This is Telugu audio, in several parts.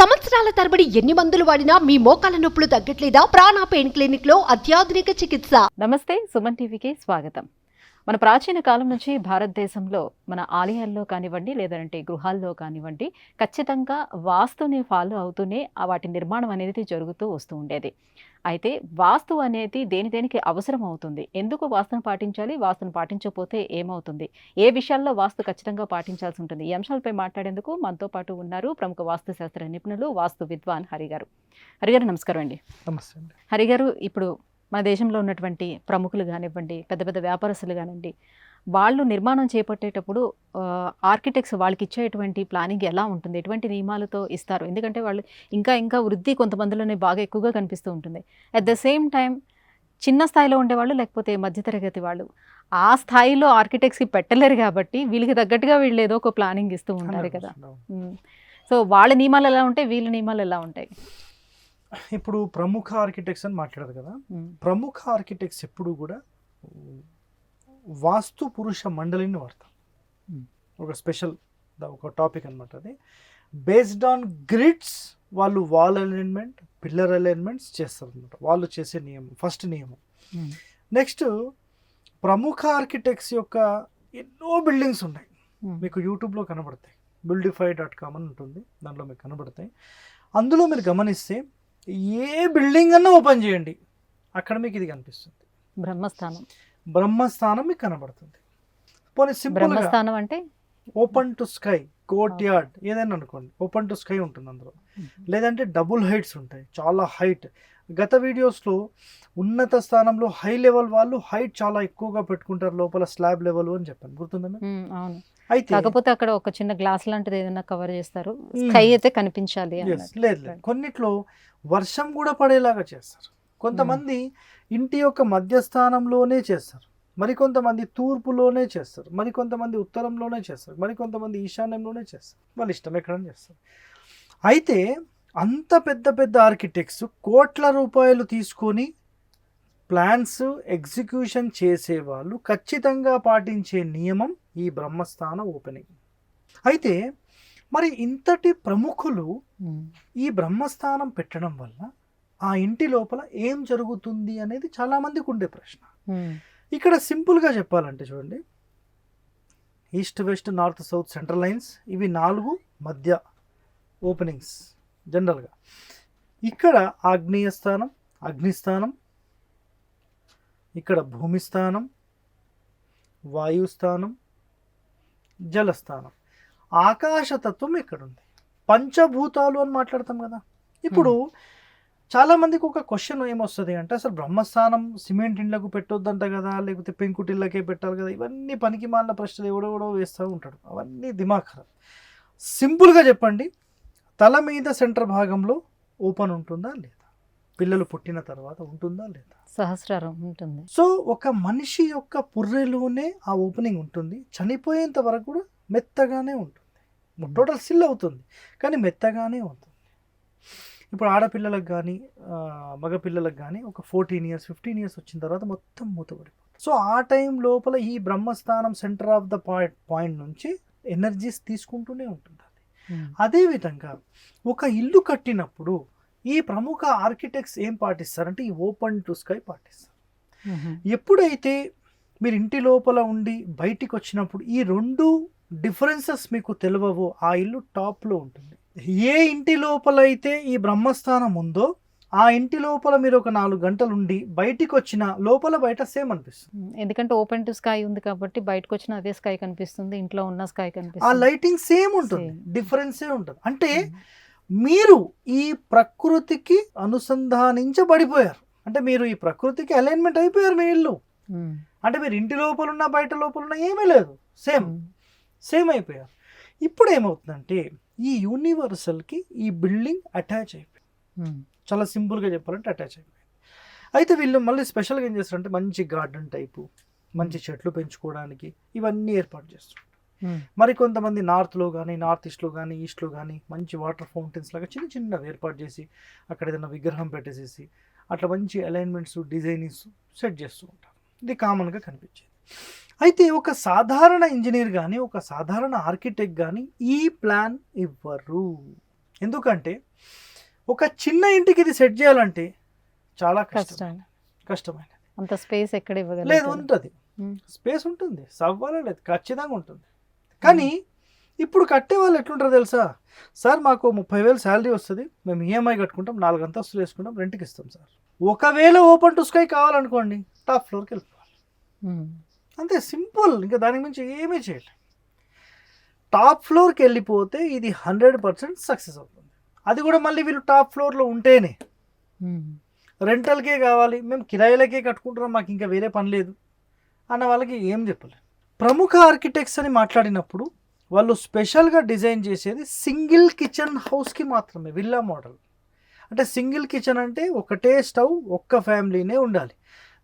సంవత్సరాల తరబడి ఎన్ని మందులు వాడినా మీ మోకాల నొప్పులు తగ్గట్లేదా? ప్రాణ పెయిన్ క్లినిక్ లో అత్యాధునిక చికిత్స. నమస్తే, సుమన్ టీవీకి స్వాగతం. మన ప్రాచీన కాలం నుంచి భారతదేశంలో మన ఆలయాల్లో కానివ్వండి, లేదంటే గృహాల్లో కానివ్వండి, ఖచ్చితంగా వాస్తుని ఫాలో అవుతూనే వాటి నిర్మాణం అనేది జరుగుతూ వస్తూ ఉండేది. అయితే వాస్తు అనేది దేనికి అవసరం అవుతుంది, ఎందుకు వాస్తును పాటించాలి, వాస్తును పాటించకపోతే ఏమవుతుంది, ఏ విషయాల్లో వాస్తు ఖచ్చితంగా పాటించాల్సి ఉంటుంది, ఈ అంశాలపై మాట్లాడేందుకు మనతో పాటు ఉన్నారు ప్రముఖ వాస్తు శాస్త్ర నిపుణులు, వాస్తు విద్వాన్ హరిగారు. హరిగారు నమస్కారం అండి. నమస్తే అండి. హరిగారు, ఇప్పుడు మన దేశంలో ఉన్నటువంటి ప్రముఖులు కానివ్వండి, పెద్ద పెద్ద వ్యాపారస్తులు కానివ్వండి, వాళ్ళు నిర్మాణం చేపట్టేటప్పుడు ఆర్కిటెక్ట్స్ వాళ్ళకి ఇచ్చేటువంటి ప్లానింగ్ ఎలా ఉంటుంది, ఎటువంటి నియమాలతో ఇస్తారు? ఎందుకంటే వాళ్ళు ఇంకా వృద్ధి కొంతమందిలోనే బాగా ఎక్కువగా కనిపిస్తూ ఉంటుంది. అట్ ద సేమ్ టైం చిన్న స్థాయిలో ఉండేవాళ్ళు, లేకపోతే మధ్యతరగతి వాళ్ళు ఆ స్థాయిలో ఆర్కిటెక్ట్స్కి పెట్టలేరు కాబట్టి వీళ్ళకి తగ్గట్టుగా వీళ్ళు ఏదో ఒక ప్లానింగ్ ఇస్తూ ఉంటారు కదా. సో వాళ్ళ నియమాలు ఎలా ఉంటాయి, వీళ్ళ నియమాలు ఎలా ఉంటాయి? ఇప్పుడు ప్రముఖ ఆర్కిటెక్ట్స్ అని మాట్లాడారు కదా. ప్రముఖ ఆర్కిటెక్ట్స్ ఎప్పుడు కూడా వాస్తు పురుష మండలిని వాడతారు. ఒక స్పెషల్ ఒక టాపిక్ అనమాట. అది బేస్డ్ ఆన్ గ్రిడ్స్ వాళ్ళు వాల్ అలైన్మెంట్, పిల్లర్ అలైన్మెంట్స్ చేస్తారు అనమాట. వాళ్ళు చేసే నియమం ఫస్ట్ నియమం. నెక్స్ట్ ప్రముఖ ఆర్కిటెక్ట్స్ యొక్క ఎన్నో బిల్డింగ్స్ ఉన్నాయి, మీకు యూట్యూబ్లో కనబడతాయి. buildify.com అని ఉంటుంది, దాంట్లో మీకు కనబడతాయి. అందులో మీరు గమనిస్తే ఏ బిల్డింగ్ అన్నా ఓపెన్ చేయండి, అక్కడ మీకు ఇది కనిపిస్తుంది, బ్రహ్మస్థానం మీకు కనబడుతుంది. పోనీ సింపుల్ అంటే open to sky, court yard ఏదైనా అనుకోండి, ఓపెన్ టు స్కై ఉంటుంది అందులో. లేదంటే డబుల్ హైట్స్ ఉంటాయి, చాలా హైట్. గత వీడియోస్లో ఉన్నత స్థానంలో హై లెవెల్ వాళ్ళు హైట్ చాలా ఎక్కువగా పెట్టుకుంటారు, లోపల స్లాబ్ లెవెల్ అని చెప్పాను, గుర్తుందా? అయితే కాకపోతే అక్కడ ఒక చిన్న గ్లాస్ లాంటిది ఏదైనా కవర్ చేస్తారు, స్కై అయితే కనిపించాలి. లేదు, కొన్నిట్లో వర్షం కూడా పడేలాగా చేస్తారు. కొంతమంది ఇంటి యొక్క మధ్యస్థానంలోనే చేస్తారు, మరికొంతమంది తూర్పులోనే చేస్తారు, మరికొంతమంది ఉత్తరంలోనే చేస్తారు, మరికొంతమంది ఈశాన్యంలోనే చేస్తారు. వాళ్ళ ఇష్టం ఎక్కడని చేస్తారు. అయితే అంత పెద్ద పెద్ద ఆర్కిటెక్ట్స్ కోట్ల రూపాయలు తీసుకొని ప్లాన్స్ ఎగ్జిక్యూషన్ చేసేవాళ్ళు ఖచ్చితంగా పాటించే నియమం ఈ బ్రహ్మస్థాన ఓపెనింగ్. అయితే మరి ఇంతటి ప్రముఖులు ఈ బ్రహ్మస్థానం పెట్టడం వల్ల ఆ ఇంటి లోపల ఏం జరుగుతుంది అనేది చాలా మందికి ఉండే ప్రశ్న. ఇక్కడ సింపుల్గా చెప్పాలంటే చూడండి, east west north south central lions, ఇవి 4 మధ్య ఓపెనింగ్స్ జనరల్గా. ఇక్కడ ఆగ్నేయ స్థానం, అగ్నిస్థానం, ఇక్కడ భూమిస్థానం, వాయుస్థానం, జలస్థానం, ఆకాశతత్వం ఇక్కడ ఉంది. పంచభూతాలు అని మాట్లాడతాం కదా. ఇప్పుడు చాలామందికి ఒక క్వశ్చన్ ఏమొస్తుంది అంటే, అసలు బ్రహ్మస్థానం సిమెంట్ ఇండ్లకు పెట్టొద్దంట కదా, లేకపోతే పెంకుటిళ్ళకే పెట్టాలి కదా. ఇవన్నీ పనికి మాలిన ప్రశ్నలు ఎవడెవడో వేస్తూ ఉంటాడు, అవన్నీ దిమాగ్ ఖరాబ్. సింపుల్గా చెప్పండి, తల మీద సెంటర్ భాగంలో ఓపెన్ ఉంటుందా లేదా, పిల్లలు పుట్టిన తర్వాత ఉంటుందా లేదా, సహస్రారం ఉంటుంది. సో ఒక మనిషి యొక్క పుర్రెలోనే ఆ ఓపెనింగ్ ఉంటుంది, చనిపోయేంత వరకు కూడా మెత్తగానే ఉంటుంది. టోటల్ సిల్ అవుతుంది కానీ మెత్తగానే ఉంటుంది. ఇప్పుడు ఆడపిల్లలకు కానీ మగపిల్లలకు కానీ ఒక 14 years 15 years వచ్చిన తర్వాత మొత్తం మూతపడిపోతుంది. సో ఆ టైం లోపల ఈ బ్రహ్మస్థానం సెంటర్ ఆఫ్ ద పాయింట్ నుంచి ఎనర్జీస్ తీసుకుంటూనే ఉంటుంది. అదేవిధంగా ఒక ఇల్లు కట్టినప్పుడు ఈ ప్రముఖ ఆర్కిటెక్ట్స్ ఏం పాటిస్తారంటే ఈ ఓపెన్ టు స్కై పాటిస్తారు. ఎప్పుడైతే మీరు ఇంటి లోపల ఉండి బయటికి వచ్చినప్పుడు ఈ 2 డిఫరెన్సెస్ మీకు తెలియవో ఆ ఇల్లు టాప్లో ఉంటుంది. ఏ ఇంటి లోపల అయితే ఈ బ్రహ్మస్థానం ఉందో ఆ ఇంటి లోపల మీరు ఒక 4 గంటలు ఉండి బయటికి వచ్చిన లోపల బయట సేమ్ అనిపిస్తుంది. ఎందుకంటే ఓపెన్ టు స్కై ఉంది కాబట్టి బయటకు వచ్చిన అదే స్కై కనిపిస్తుంది, ఇంట్లో ఉన్న స్కై కనిపిస్తుంది. ఆ లైటింగ్ సేమ్ ఉంటుంది, డిఫరెన్సే ఉంటుంది. అంటే మీరు ఈ ప్రకృతికి అనుసంధానించబడిపోయారు, అంటే మీరు ఈ ప్రకృతికి అలైన్మెంట్ అయిపోయారు మీ ఇల్లు. అంటే మీరు ఇంటి లోపల ఉన్న బయట లోపల ఉన్న ఏమీ లేదు, సేమ్ అయిపోయారు. ఇప్పుడు ఏమవుతుందంటే ఈ యూనివర్సల్కి ఈ బిల్డింగ్ అటాచ్ అయిపోయింది. చాలా సింపుల్గా చెప్పాలంటే అటాచ్ అయిపోయింది. అయితే వీళ్ళు మళ్ళీ స్పెషల్గా ఏం చేస్తారంటే మంచి గార్డెన్ టైపు, మంచి చెట్లు పెంచుకోవడానికి ఇవన్నీ ఏర్పాటు చేస్తారు. మరి కొంతమంది నార్త్లో కానీ నార్త్ ఈస్ట్లో కానీ ఈస్ట్లో కానీ మంచి వాటర్ ఫౌంటైన్స్ లాగా చిన్నవి ఏర్పాటు చేసి అక్కడ ఏదైనా విగ్రహం పెట్టేసేసి అట్లా మంచి అలైన్మెంట్స్ డిజైనింగ్స్ సెట్ చేస్తూ ఉంటారు. ఇది కామన్గా కనిపించేది. అయితే ఒక సాధారణ ఇంజనీర్ కానీ ఒక సాధారణ ఆర్కిటెక్ట్ కానీ ఈ ప్లాన్ ఇవ్వరు. ఎందుకంటే ఒక చిన్న ఇంటికి ఇది సెట్ చేయాలంటే చాలా కష్టం. కష్టమైనది. అంత స్పేస్ ఎక్కడ లేదు, ఇవ్వగలుగుతారు? ఉంటుంది, ఉమ్. స్పేస్ ఉంటుంది, సవ్వాలా లేదు, ఖచ్చితంగా ఉంటుంది. కానీ ఇప్పుడు కట్టే వాళ్ళు ఎట్లుంటారో తెలుసా, సార్ మాకు 30,000 శాలరీ వస్తుంది, మేము ఈఎంఐ కట్టుకుంటాం, 4 అంతస్తులు వేసుకుంటాం, రెంట్కి ఇస్తాం సార్. ఒకవేళ ఓపెన్ టు స్కై కావాలనుకోండి టాప్ ఫ్లోర్కి వెళ్ళిపోవాలి. ఉమ్. అంతే, సింపుల్. ఇంకా దానికి మించి ఏమీ చేయలేదు. టాప్ ఫ్లోర్కి వెళ్ళిపోతే ఇది 100% సక్సెస్ అవుతుంది. అది కూడా మళ్ళీ వీళ్ళు టాప్ ఫ్లోర్లో ఉంటేనే. ఉమ్. రెంటల్కే కావాలి, మేము కిరాయిలకే కట్టుకుంటున్నాం, మాకు ఇంకా వేరే పని లేదు అన్న వాళ్ళకి ఏం చెప్పలేదు. ప్రముఖ ఆర్కిటెక్ట్స్ అని మాట్లాడినప్పుడు వాళ్ళు స్పెషల్గా డిజైన్ చేసేది సింగిల్ కిచెన్ హౌస్కి మాత్రమే, విల్లా మోడల్. అంటే సింగిల్ కిచెన్ అంటే ఒకటే స్టవ్, ఒక్క ఫ్యామిలీనే ఉండాలి.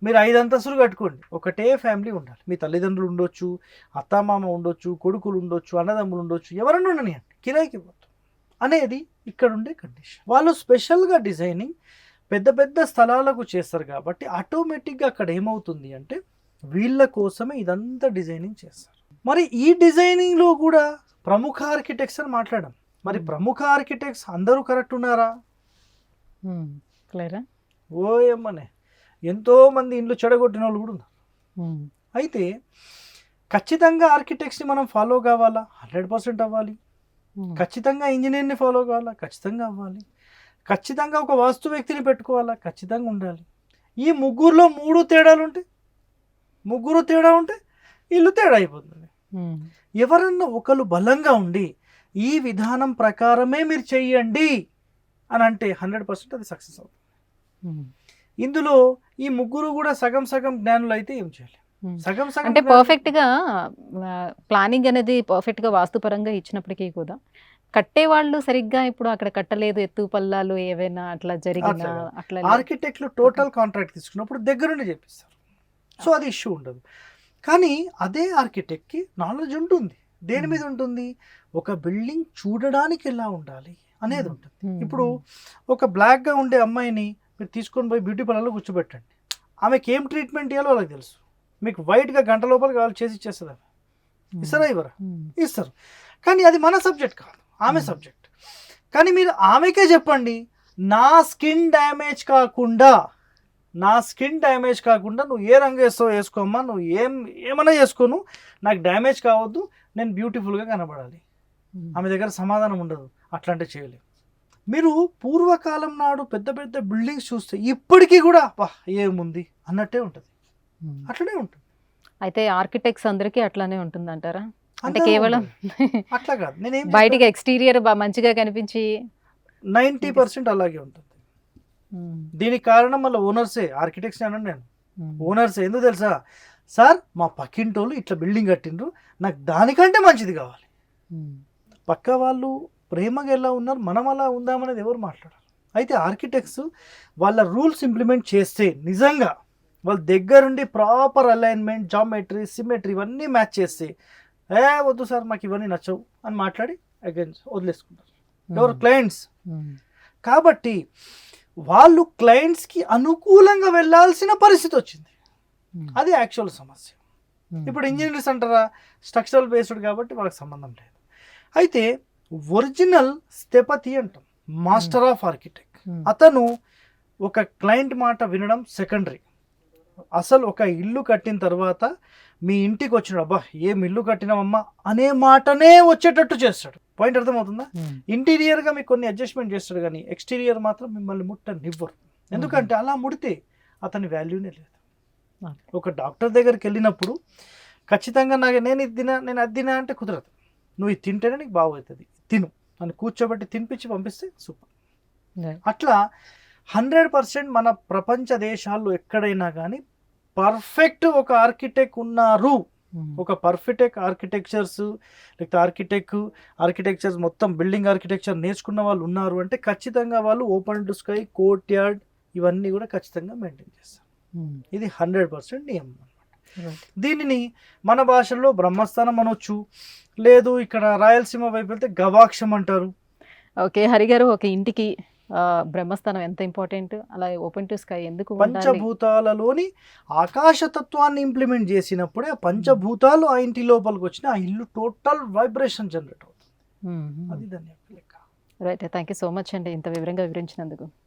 మీరు 5 అంతస్తులు కట్టుకోండి, ఒకటే ఫ్యామిలీ ఉండాలి. మీ తల్లిదండ్రులు ఉండొచ్చు, అత్తామామ ఉండొచ్చు, కొడుకులు ఉండొచ్చు, అన్నదమ్ములు ఉండొచ్చు, ఎవరన్నా ఉండనియండి, కిరాయికి ఇవ్వద్దు అనేది ఇక్కడ ఉండే కండిషన్. వాళ్ళు స్పెషల్గా డిజైనింగ్ పెద్ద పెద్ద స్థలాలకు చేస్తారు కాబట్టి ఆటోమేటిక్గా అక్కడ ఏమవుతుంది అంటే వీళ్ళ కోసమే ఇదంతా డిజైనింగ్ చేస్తారు. మరి ఈ డిజైనింగ్లో కూడా ప్రముఖ ఆర్కిటెక్ట్స్ అని మాట్లాడాం. మరి ప్రముఖ ఆర్కిటెక్ట్స్ అందరూ కరెక్ట్ ఉన్నారా? క్లియరా? ఓయమ్మనే, ఎంతోమంది ఇండ్లు చెడగొట్టిన వాళ్ళు కూడా ఉన్నారు. అయితే ఖచ్చితంగా ఆర్కిటెక్ట్స్ని మనం ఫాలో కావాలా? 100% అవ్వాలి. ఖచ్చితంగా ఇంజనీర్ని ఫాలో కావాలా? ఖచ్చితంగా అవ్వాలి. ఖచ్చితంగా ఒక వాస్తు వ్యక్తిని పెట్టుకోవాలా? ఖచ్చితంగా ఉండాలి. ఈ ముగ్గురులో 3 తేడాలు ఉంటే, ముగ్గురు తేడా ఉంటే ఇల్లు తేడా అయిపోతుంది. ఎవరన్నా ఒకరు బలంగా ఉండి ఈ విధానం ప్రకారమే మీరు చెయ్యండి అని అంటే 100% అది సక్సెస్ అవుతుంది. ఇందులో ఈ ముగ్గురు కూడా సగం సగం జ్ఞానులు అయితే ఏం చేయలేం. సగం సగం అంటే పర్ఫెక్ట్ గా ప్లానింగ్ అనేది పర్ఫెక్ట్ గా వాస్తుపరంగా ఇచ్చినప్పటికీ కూడా కట్టేవాళ్ళు సరిగ్గా ఇప్పుడు అక్కడ కట్టలేదు, ఎత్తు పల్లాలు ఏవైనా అట్లా జరిగిన అట్లా ఆర్కిటెక్ట్లు టోటల్ కాంట్రాక్ట్ తీసుకున్నప్పుడు దగ్గరుండి చేపిస్తారు, సో అది ఇష్యూ ఉండదు. కానీ అదే ఆర్కిటెక్ట్కి నాలెడ్జ్ ఉంటుంది. దేని మీద ఉంటుంది? ఒక బిల్డింగ్ చూడడానికి ఎలా ఉండాలి అనేది ఉంటుంది. ఇప్పుడు ఒక బ్లాక్గా ఉండే అమ్మాయిని మీరు తీసుకొని పోయి బ్యూటీ పార్లర్లో కూర్చోబెట్టండి, ఆమెకి ఏం ట్రీట్మెంట్ ఇవ్వాలో వాళ్ళకి తెలుసు. మీకు వైట్గా గంట లోపల కావాలి చేసి ఇచ్చేస్తుంది. ఆమె ఇస్తారా? ఇవ్వరా? ఇస్తారు. కానీ అది మన సబ్జెక్ట్ కాదు, ఆమె సబ్జెక్ట్. కానీ మీరు ఆమెకే చెప్పండి, నా స్కిన్ డ్యామేజ్ కాకుండా నువ్వు ఏ రంగు వేస్తావు వేసుకోమ్మా, నువ్వు ఏమైనా చేసుకోను, నాకు డ్యామేజ్ కావద్దు, నేను బ్యూటిఫుల్గా కనబడాలి. ఆమె దగ్గర సమాధానం ఉండదు, అట్లాంటి చేయలేము. మీరు పూర్వకాలం నాడు పెద్ద పెద్ద బిల్డింగ్స్ చూస్తే ఇప్పటికీ కూడా ఏముంది అన్నట్టే ఉంటుంది, అట్లనే ఉంటుంది. అయితే ఆర్కిటెక్ట్స్ అందరికీ అట్లానే ఉంటుంది అంటారా? అంటే కేవలం అట్లా కాదు, నేనేం బయటికి ఎక్స్టీరియర్ మంచిగా కనిపించి 90% అలాగే ఉంటుంది. దీనికి కారణం మళ్ళీ ఓనర్సే. ఆర్కిటెక్ట్స్ అనండి నేను, ఓనర్సే. ఎందుకు తెలుసా? సార్ మా పక్కింటోళ్ళు ఇట్లా బిల్డింగ్ కట్టిండ్రు, నాకు దానికంటే మంచిది కావాలి. పక్క వాళ్ళు ప్రేమగా ఎలా ఉన్నారు, మనం అలా ఉందామనేది ఎవరు మాట్లాడారు? అయితే ఆర్కిటెక్ట్స్ వాళ్ళ రూల్స్ ఇంప్లిమెంట్ చేస్తే నిజంగా వాళ్ళ దగ్గరుండి ప్రాపర్ అలైన్మెంట్, జామెట్రీ, సిమెట్రీ ఇవన్నీ మ్యాచ్ చేస్తే వద్దు సార్ మాకు ఇవన్నీ నచ్చవు అని మాట్లాడి అగైన్ వదిలేసుకుంటారు ఎవరు? క్లయింట్స్. కాబట్టి వాళ్ళు క్లయింట్స్కి అనుకూలంగా వెళ్ళాల్సిన పరిస్థితి వచ్చింది. అది యాక్చువల్ సమస్య. ఇప్పుడు ఇంజనీర్స్ అంటారా, స్ట్రక్చరల్ బేస్డ్ కాబట్టి వాళ్ళకి సంబంధం లేదు. అయితే ఒరిజినల్ స్థపతి అంటాం, మాస్టర్ ఆఫ్ ఆర్కిటెక్ట్. అతను ఒక క్లయింట్ మాట వినడం సెకండరీ. అసలు ఒక ఇల్లు కట్టిన తర్వాత మీ ఇంటికి వచ్చినాడు, అబ్బా ఏం ఇల్లు కట్టినామమ్మా అనే మాటనే వచ్చేటట్టు చేస్తాడు. పాయింట్ అర్థమవుతుందా? ఇంటీరియర్గా మీకు కొన్ని అడ్జస్ట్మెంట్ చేస్తాడు, కానీ ఎక్స్టీరియర్ మాత్రం మిమ్మల్ని ముట్టనివ్వరు. ఎందుకంటే అలా ముడితే అతని వాల్యూనే లేదు. ఒక డాక్టర్ దగ్గరికి వెళ్ళినప్పుడు ఖచ్చితంగా నేను ఇది తినా, నేను అది తినా అంటే కుదరదు. నువ్వు ఇది తింటేనే నీకు బాగవుతుంది, తిను అని కూర్చోబెట్టి తినిపించి పంపిస్తే సూపర్. అట్లా 100% మన ప్రపంచ దేశాల్లో ఎక్కడైనా కానీ పర్ఫెక్ట్ ఒక ఆర్కిటెక్ట్ ఉన్నారు. ఒక పర్ఫెక్ట్ ఆర్కిటెక్చర్స్ లేకపోతే ఆర్కిటెక్చర్స్ మొత్తం బిల్డింగ్ ఆర్కిటెక్చర్ నేర్చుకున్న వాళ్ళు ఉన్నారు అంటే ఖచ్చితంగా వాళ్ళు open to sky, court yard ఇవన్నీ కూడా ఖచ్చితంగా మెయింటైన్ చేస్తారు. ఇది 100% నియమం అన్నమాట. దీనిని మన భాషలో బ్రహ్మస్థానం అనొచ్చు, లేదు ఇక్కడ రాయలసీమ వైపు వెళ్తే గవాక్షం అంటారు. ఓకే హరి గారు, ఒక ఇంటికి బ్రహ్మస్థానం ఎంత ఇంపార్టెంట్, అలా ఓపెన్ టు స్కై ఎందుకు? పంచభూతాలలోని ఆకాశతత్వాన్ని ఇంప్లిమెంట్ చేసినప్పుడే ఆ పంచభూతాలు ఆ ఇంటి లోపలికి వచ్చిన ఆ ఇల్లు టోటల్ వైబ్రేషన్ జనరేట్ అవుతుంది. అది దాని యొక్క లెక్క. Right. Thank you so much అండి ఇంత వివరంగా వివరించినందుకు.